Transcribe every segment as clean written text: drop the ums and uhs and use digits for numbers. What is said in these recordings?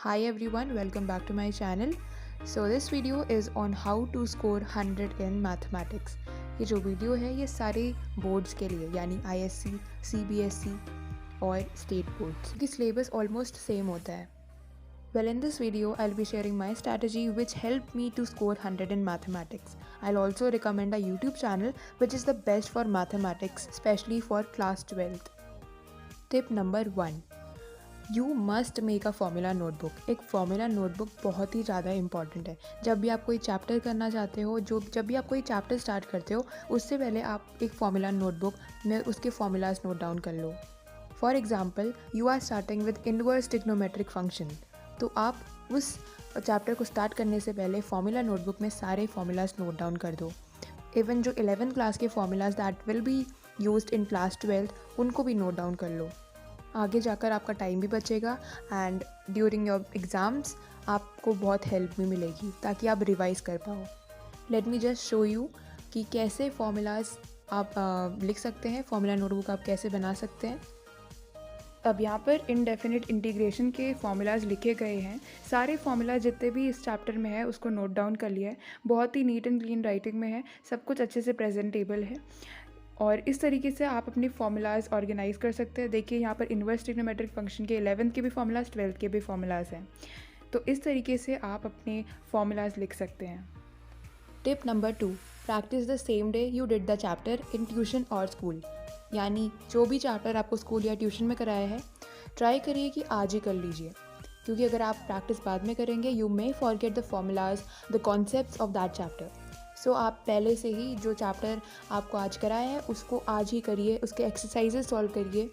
Hi everyone, welcome back to my channel. So this video is on how to score 100 in mathematics. ये जो video है ये सारे boards के लिए यानी ISC, CBSE और स्टेट बोर्ड्स की सिलेबस ऑलमोस्ट सेम होता है. Well, in this video, I'll be sharing my strategy which helped me to score 100 in mathematics. I'll also recommend a YouTube channel which is the best for mathematics, especially for class 12th. Tip number 1. You must make a formula notebook. एक formula notebook बहुत ही ज़्यादा important है. जब भी आप कोई chapter करना चाहते हो, जब भी आप कोई चैप्टर स्टार्ट करते हो, उससे पहले आप एक फॉर्मूला नोटबुक में उसके फॉर्मूलाज नोट डाउन कर लो. For example, you are starting with inverse trigonometric function, तो आप उस चैप्टर को स्टार्ट करने से पहले फॉर्मूला नोटबुक में सारे फॉर्मूलाज नोट डाउन कर दो. इवन जो 11th क्लास के formulas that will be used in class 12 उनको भी नोट डाउन कर लो. आगे जाकर आपका टाइम भी बचेगा एंड ड्यूरिंग योर एग्ज़ाम्स आपको बहुत हेल्प भी मिलेगी ताकि आप रिवाइज़ कर पाओ. Let me just show you कि कैसे फॉर्मूलाज आप लिख सकते हैं, फॉर्मूला नोटबुक आप कैसे बना सकते हैं. अब यहाँ पर इनडेफिनिट इंटीग्रेशन के फॉर्मूलाज लिखे गए हैं. सारे फॉर्मूला जितने भी इस चैप्टर में है उसको नोट डाउन कर लिया है. बहुत ही नीट एंड क्लीन राइटिंग में है, सब कुछ अच्छे से प्रेजेंटेबल है और इस तरीके से आप अपनी फॉर्मूलाज ऑर्गेनाइज कर सकते हैं. देखिए यहाँ पर इनवर्स ट्रिग्नोमेट्रिक फंक्शन के 11th के भी फॉर्मूलाज, 12th के भी फॉर्मूलाज हैं. तो इस तरीके से आप अपने फॉर्मूलाज लिख सकते हैं. Tip number 2. Practice the same day you did the chapter in tuition और स्कूल. यानी जो भी चैप्टर आपको स्कूल या ट्यूशन में कराया है, ट्राई करिए कि आज ही कर लीजिए, क्योंकि अगर आप प्रैक्टिस बाद में करेंगे you may forget the formulas, the concepts of that chapter. So आप पहले से ही जो चैप्टर आपको आज कराया है उसको आज ही करिए, उसके एक्सरसाइजेज सॉल्व करिए.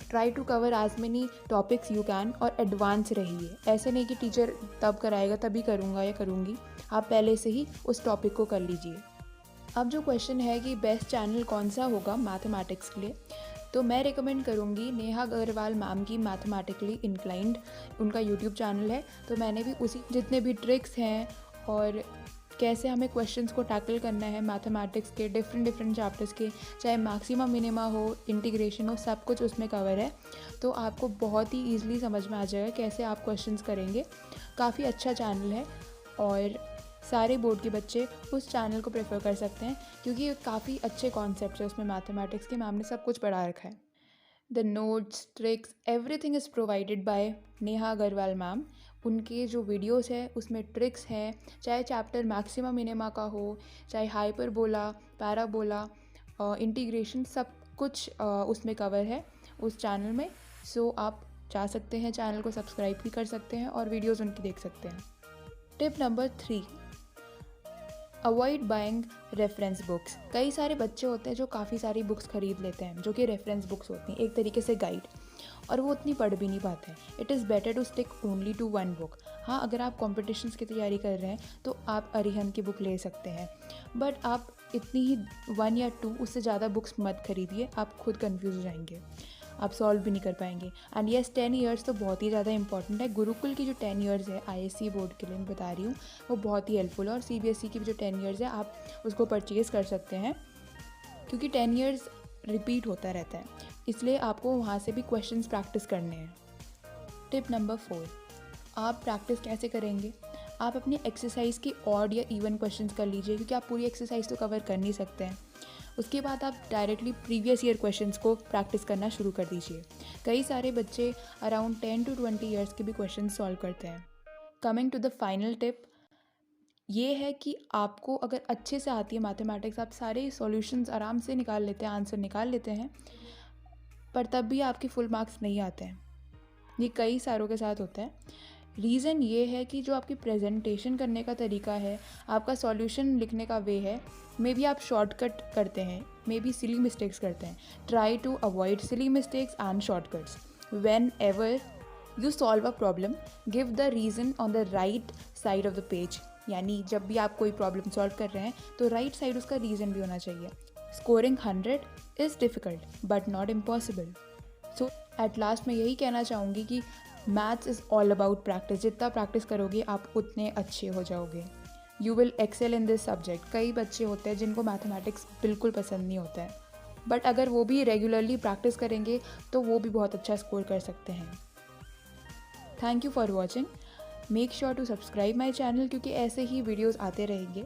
Try to cover as many topics you can और एडवांस रहिए. ऐसे नहीं कि टीचर तब कराएगा तभी करूँगा या करूँगी, आप पहले से ही उस टॉपिक को कर लीजिए. अब जो क्वेश्चन है कि बेस्ट चैनल कौन सा होगा मैथमेटिक्स के लिए, तो मैं रिकमेंड करूँगी नेहा अग्रवाल मैम की मैथमेटिकली इंक्लाइंड. उनका यूट्यूब चैनल है, तो मैंने भी उसी जितने भी ट्रिक्स हैं और कैसे हमें क्वेश्चंस को टैकल करना है मैथमेटिक्स के डिफरेंट चैप्टर्स के, चाहे मैक्सिमा मिनिमा हो, इंटीग्रेशन हो, सब कुछ उसमें कवर है. तो आपको बहुत ही ईजिली समझ में आ जाएगा कैसे आप क्वेश्चंस करेंगे. काफ़ी अच्छा चैनल है और सारे बोर्ड के बच्चे उस चैनल को प्रेफर कर सकते हैं क्योंकि काफ़ी अच्छे कॉन्सेप्ट है उसमें मैथमेटिक्स के. मैम ने सब कुछ पढ़ा रखा है. The notes, tricks, everything is provided by Neha Agarwal ma'am. उनके जो वीडियोस है उसमें ट्रिक्स हैं, चाहे चैप्टर मैक्सिमा मिनिमा का हो, चाहे हाइपरबोला, पैराबोला, इंटीग्रेशन, सब कुछ उसमें कवर है उस चैनल में. सो आप जा सकते हैं, चैनल को सब्सक्राइब भी कर सकते हैं और वीडियोस उनकी देख सकते हैं. Tip number 3. Avoid buying reference books. कई सारे बच्चे होते हैं जो काफ़ी सारी बुक्स ख़रीद लेते हैं जो कि रेफरेंस बुक्स होती हैं, एक तरीके से गाइड, और वो उतनी पढ़ भी नहीं पाते हैं. It is better to stick only to one book. हाँ, अगर आप कॉम्पिटिशन्स की तैयारी कर रहे हैं तो आप अरिहंत की बुक ले सकते हैं, बट आप इतनी ही 1 या 2, उससे ज़्यादा बुक्स मत खरीदिए. आप खुद कन्फ्यूज़ हो जाएंगे, आप सॉल्व भी नहीं कर पाएंगे. एंड येस, 10 ईयर्स तो बहुत ही ज़्यादा इंपॉर्टेंट है. गुरुकुल की जो 10 ईयर्स है ISC बोर्ड के लिए मैं बता रही हूँ, वो बहुत ही हेल्पफुल है. और CBSE की भी जो 10 ईयर्स है आप उसको परचेज़ कर सकते हैं क्योंकि 10 ईयर्स रिपीट होता रहता है, इसलिए आपको वहाँ से भी क्वेश्चंस प्रैक्टिस करने हैं. Tip number 4. आप प्रैक्टिस कैसे करेंगे? आप अपनी एक्सरसाइज की ऑड या इवन क्वेश्चंस कर लीजिए क्योंकि आप पूरी एक्सरसाइज तो कवर कर नहीं सकते हैं. उसके बाद आप डायरेक्टली प्रीवियस ईयर क्वेश्चंस को प्रैक्टिस करना शुरू कर दीजिए. कई सारे बच्चे अराउंड 10 to 20 ईयर्स के भी क्वेश्चन सॉल्व करते हैं. Coming to the final tip, ये है कि आपको अगर अच्छे से आती है मैथमेटिक्स, आप सारे सॉल्यूशंस आराम से निकाल लेते हैं, आंसर निकाल लेते हैं, पर तब भी आपके फुल मार्क्स नहीं आते हैं. ये कई सारों के साथ होता है. रीज़न ये है कि जो आपकी प्रेजेंटेशन करने का तरीका है, आपका सॉल्यूशन लिखने का वे है, मे बी आप शॉर्टकट करते हैं, मे बी सिली मिस्टेक्स करते हैं. Try to avoid silly mistakes and shortcuts. Whenever you solve a problem, give the reason on the right side of the page. यानी जब भी आप कोई प्रॉब्लम सॉल्व कर रहे हैं तो राइट साइड उसका रीज़न भी होना चाहिए. Scoring 100 is difficult but not impossible. So at last मैं यही कहना चाहूँगी कि maths is all about practice. जितना प्रैक्टिस करोगे आप उतने अच्छे हो जाओगे. You will excel in this subject. कई बच्चे होते हैं जिनको मैथमेटिक्स बिल्कुल पसंद नहीं होता है, बट अगर वो भी रेगुलरली प्रैक्टिस करेंगे तो वो भी बहुत अच्छा स्कोर कर सकते हैं. Thank you for watching. Make sure to subscribe my channel क्योंकि ऐसे ही वीडियोज़ आते रहेंगे।